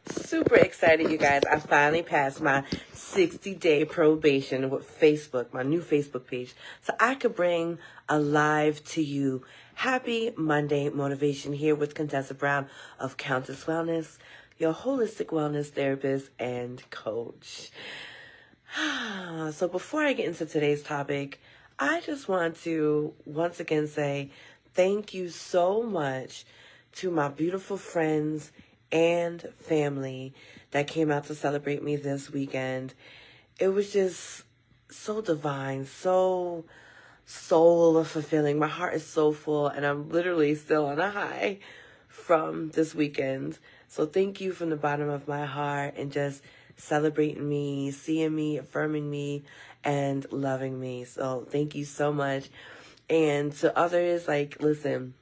Super excited, you guys. I finally passed my 60-day probation with Facebook, my new Facebook page, so I could bring alive to you happy Monday motivation here with Countess Brown of Countess Wellness, your holistic wellness therapist and coach. So before I get into today's topic, I just want to once again say thank you so much to my beautiful friends and family that came out to celebrate me this weekend. It was just so divine, so soul fulfilling. My heart is so full, and I'm literally still on a high from this weekend. So thank you from the bottom of my heart, and just celebrating me, seeing me, affirming me, and loving me. So thank you so much. And to others, listen,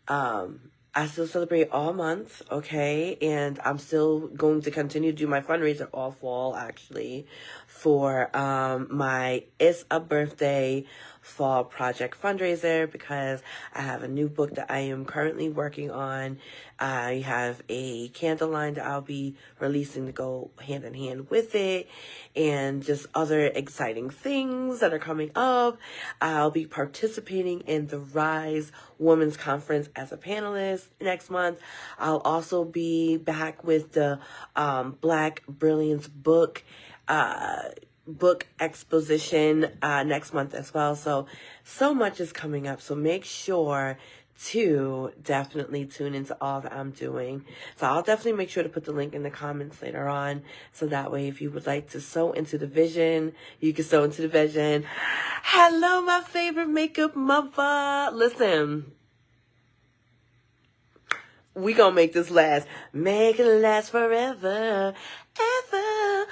I still celebrate all month, okay? And I'm still going to continue to do my fundraiser all fall, actually, for my It's a Birthday fall project fundraiser, because I have a new book that I am currently working on. I have a candle line that I'll be releasing to go hand in hand with it, and just other exciting things that are coming up. I'll be participating in the Rise Women's Conference as a panelist next month. I'll also be back with the Black Brilliance book exposition next month as well. So much is coming up. So make sure to definitely tune into all that I'm doing. So I'll definitely make sure to put the link in the comments later on. So that way, if you would like to sew into the vision, you can sew into the vision. Hello, my favorite makeup mother. Listen, we gonna make this last. Make it last forever, ever.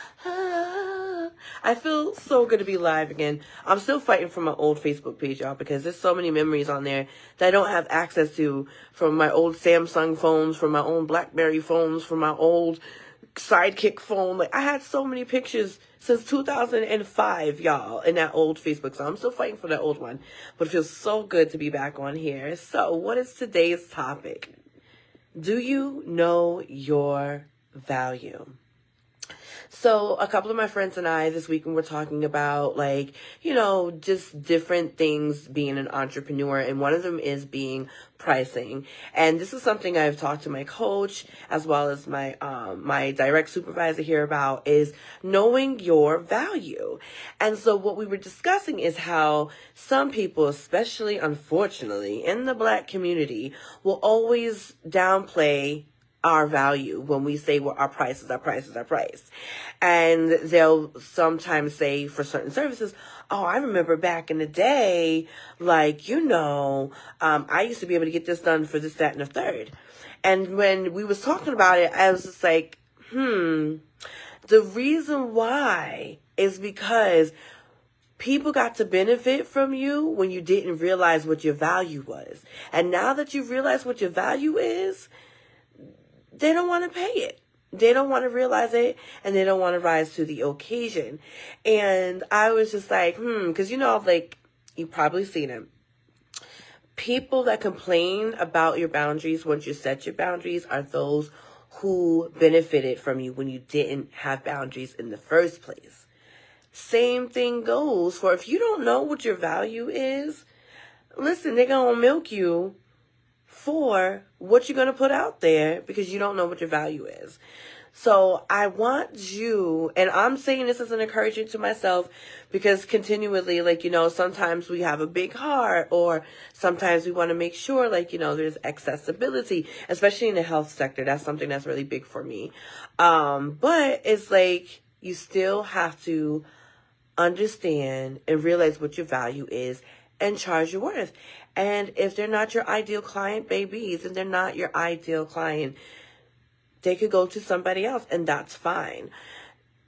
I feel so good to be live again. I'm still fighting for my old Facebook page, y'all, because there's so many memories on there that I don't have access to, from my old Samsung phones, from my own BlackBerry phones, from my old Sidekick phone. I had so many pictures since 2005, y'all, in that old Facebook. So I'm still fighting for that old one, but it feels so good to be back on here. So what is today's topic? Do you know your value? So a couple of my friends and I this weekend were talking about, just different things being an entrepreneur. And one of them is being pricing. And this is something I've talked to my coach as well as my direct supervisor here about, is knowing your value. And so what we were discussing is how some people, especially unfortunately in the Black community, will always downplay our value when we say, well, our price is our price is our price. And they'll sometimes say for certain services, oh, I remember back in the day, I used to be able to get this done for this, that, and the third. And when we was talking about it, I was just like, the reason why is because people got to benefit from you when you didn't realize what your value was. And now that you realize what your value is, they don't want to pay it. They don't want to realize it, and they don't want to rise to the occasion. And I was just like, because, you've probably seen it. People that complain about your boundaries once you set your boundaries are those who benefited from you when you didn't have boundaries in the first place. Same thing goes for if you don't know what your value is, listen, they're going to milk you for what you're going to put out there because you don't know what your value is. So I want you, and I'm saying this as an encouragement to myself, because continually, sometimes we have a big heart, or sometimes we want to make sure, there's accessibility, especially in the health sector. That's something that's really big for me. But it's you still have to understand and realize what your value is and charge your worth. And if they're not your ideal client, babies, and they're not your ideal client, they could go to somebody else, and that's fine.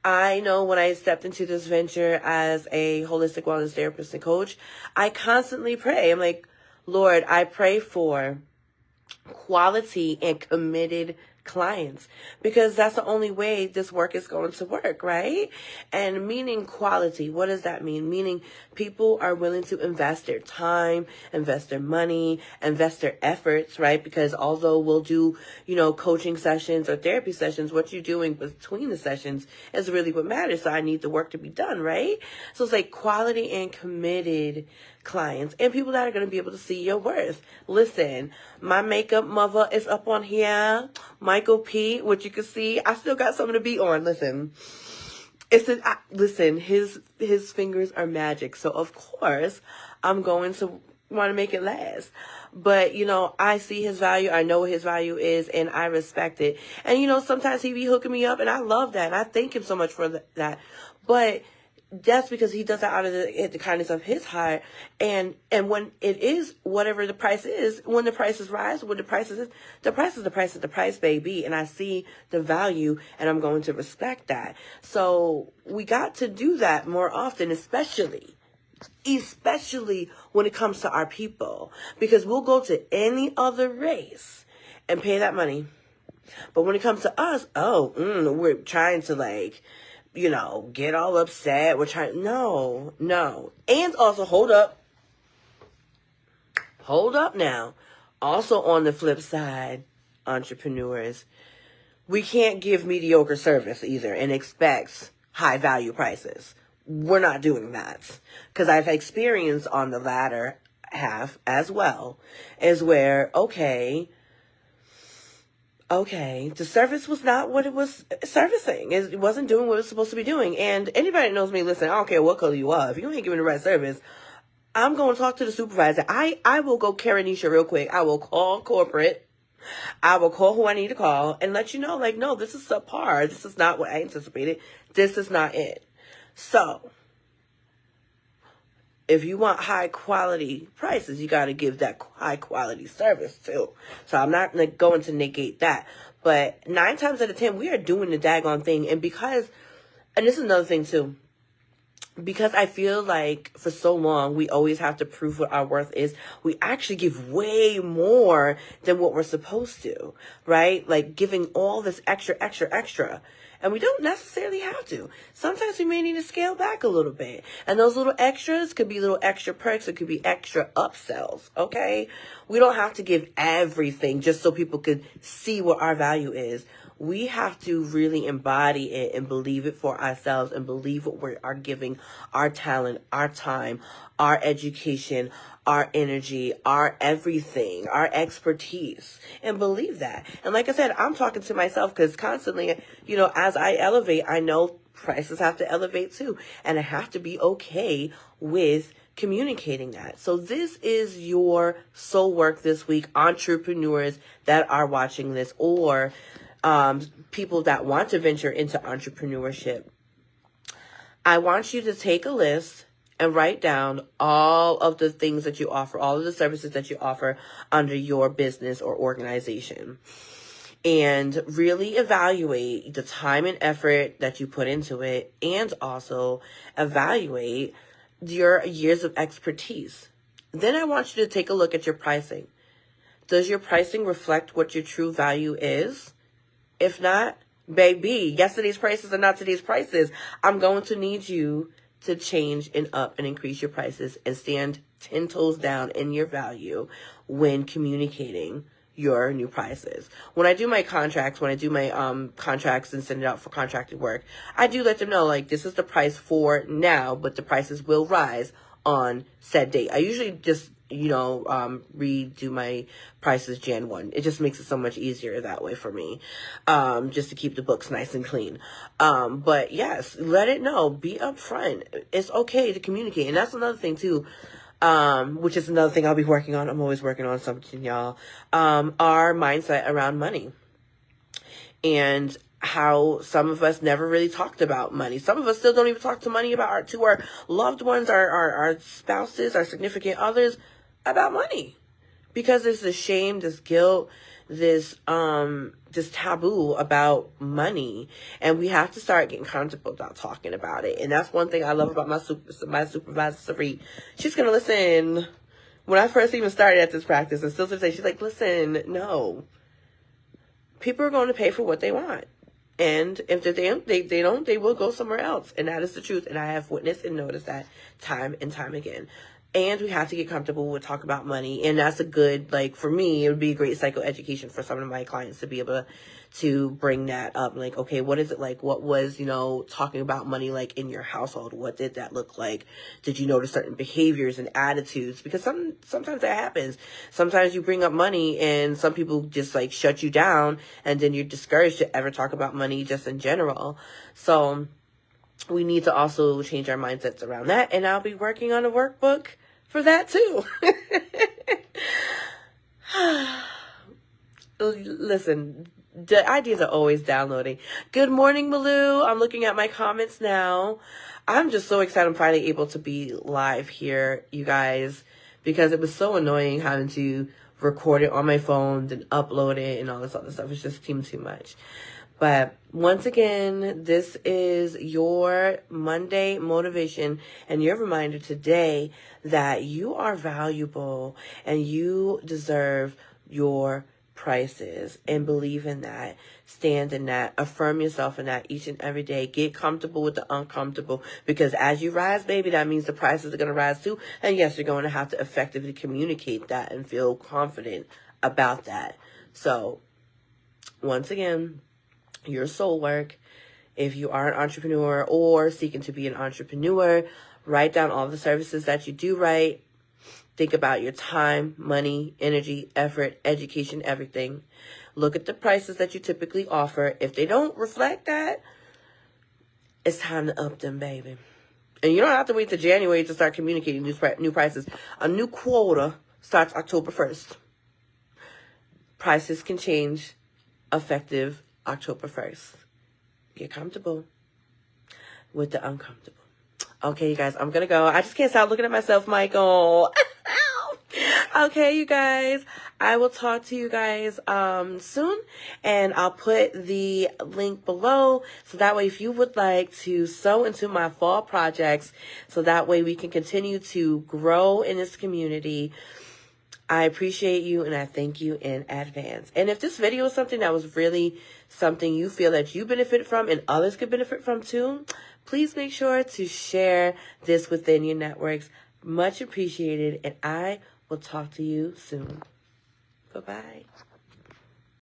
I know when I stepped into this venture as a holistic wellness therapist and coach, I constantly pray. I'm like, Lord, I pray for quality and committed clients, because that's the only way this work is going to work, right? And meaning quality, what does that mean? Meaning people are willing to invest their time, invest their money, invest their efforts, right? Because although we'll do, coaching sessions or therapy sessions, what you're doing between the sessions is really what matters. So I need the work to be done, right? So it's like quality and committed clients and people that are going to be able to see your worth. Listen, my makeup mother is up on here. Michael P, which you can see, I still got something to be on. Listen, listen, his fingers are magic. So of course I'm going to want to make it last. But, I see his value. I know what his value is and I respect it. And, sometimes he be hooking me up and I love that. And I thank him so much for that. But that's because he does that out of the kindness of his heart. And when it is whatever the price is, when the prices rise, when the price is the price, baby. And I see the value and I'm going to respect that. So we got to do that more often, especially when it comes to our people, because we'll go to any other race and pay that money. But when it comes to us, we're trying to get all upset. We're trying, no. And also, hold up now. Also on the flip side, entrepreneurs, we can't give mediocre service either and expect high value prices. We're not doing that, because I've experienced on the latter half as well, is where, okay, the service was not what it was servicing. It wasn't doing what it was supposed to be doing. And anybody that knows me, listen, I don't care what color you are. If you ain't giving the right service, I'm going to talk to the supervisor. I will go Karanisha real quick. I will call corporate. I will call who I need to call and let you know, no, this is subpar. This is not what I anticipated. This is not it. So if you want high quality prices, you got to give that high quality service too. So I'm not going to negate that. But 9 times out of 10, we are doing the daggone thing. And this is another thing too, because I feel like for so long, we always have to prove what our worth is. We actually give way more than what we're supposed to, right? Like giving all this extra. And we don't necessarily have to. Sometimes we may need to scale back a little bit. And those little extras could be little extra perks. It could be extra upsells, okay? We don't have to give everything just so people could see what our value is. We have to really embody it and believe it for ourselves and believe what we are giving, our talent, our time, our education, our energy, our everything, our expertise, and believe that. And like I said, I'm talking to myself because constantly, as I elevate, I know prices have to elevate too. And I have to be okay with communicating that. So this is your soul work this week, entrepreneurs that are watching this, or people that want to venture into entrepreneurship. I want you to take a list and write down all of the things that you offer, all of the services that you offer under your business or organization. And really evaluate the time and effort that you put into it, and also evaluate your years of expertise. Then I want you to take a look at your pricing. Does your pricing reflect what your true value is? If not, baby, yesterday's prices are not today's prices. I'm going to need you to change and up and increase your prices and stand 10 toes down in your value when communicating your new prices. When I do my contracts, contracts and send it out for contracted work, I do let them know, this is the price for now, but the prices will rise on said date. I usually just redo my prices Jan 1. It just makes it so much easier that way for me, just to keep the books nice and clean. But yes, let it know. Be upfront. It's okay to communicate. And that's another thing too, which is another thing I'll be working on. I'm always working on something, y'all. Our mindset around money. And how some of us never really talked about money. Some of us still don't even talk to our loved ones, our spouses, our significant others about money, because there's this shame, this guilt, this taboo about money, and we have to start getting comfortable about talking about it. And that's one thing I love about my supervisor, Sari. She's gonna listen. When I first even started at this practice, and still today, she's like, listen, no. people are going to pay for what they want. And if they don't, they will go somewhere else. And that is the truth. And I have witnessed and noticed that time and time again. And we have to get comfortable with talk about money. And that's a good, like, for me, it would be a great psychoeducation for some of my clients to be able to bring that up. Like, okay, what is it like? What was, talking about money like in your household? What did that look like? Did you notice certain behaviors and attitudes? Because sometimes that happens. Sometimes you bring up money and some people just like shut you down, and then you're discouraged to ever talk about money just in general. So we need to also change our mindsets around that. And I'll be working on a workbook for that too. Listen, the ideas are always downloading. Good morning, Malou. I'm looking at my comments now. I'm just so excited I'm finally able to be live here, you guys, because it was so annoying having to record it on my phone, then upload it and all this other stuff. It just seemed too much. But once again, this is your Monday motivation and your reminder today that you are valuable and you deserve your prices, and believe in that, stand in that, affirm yourself in that each and every day. Get comfortable with the uncomfortable, because as you rise, baby, that means the prices are going to rise too. And yes, you're going to have to effectively communicate that and feel confident about that. So once again, your soul work. If you are an entrepreneur or seeking to be an entrepreneur, write down all the services that you do right. Think about your time, money, energy, effort, education, everything. Look at the prices that you typically offer. If they don't reflect that, it's time to up them, baby. And you don't have to wait till January to start communicating new prices. A new quota starts October 1st. Prices can change effective October 1st. Get comfortable with the uncomfortable. Okay, you guys, I'm going to go. I just can't stop looking at myself, Michael. Okay, you guys, I will talk to you guys soon, and I'll put the link below, so that way if you would like to sew into my fall projects, so that way we can continue to grow in this community. I appreciate you and I thank you in advance. And if this video is something that was really something you feel that you benefit from and others could benefit from too, please make sure to share this within your networks. Much appreciated, and I will talk to you soon. Bye-bye.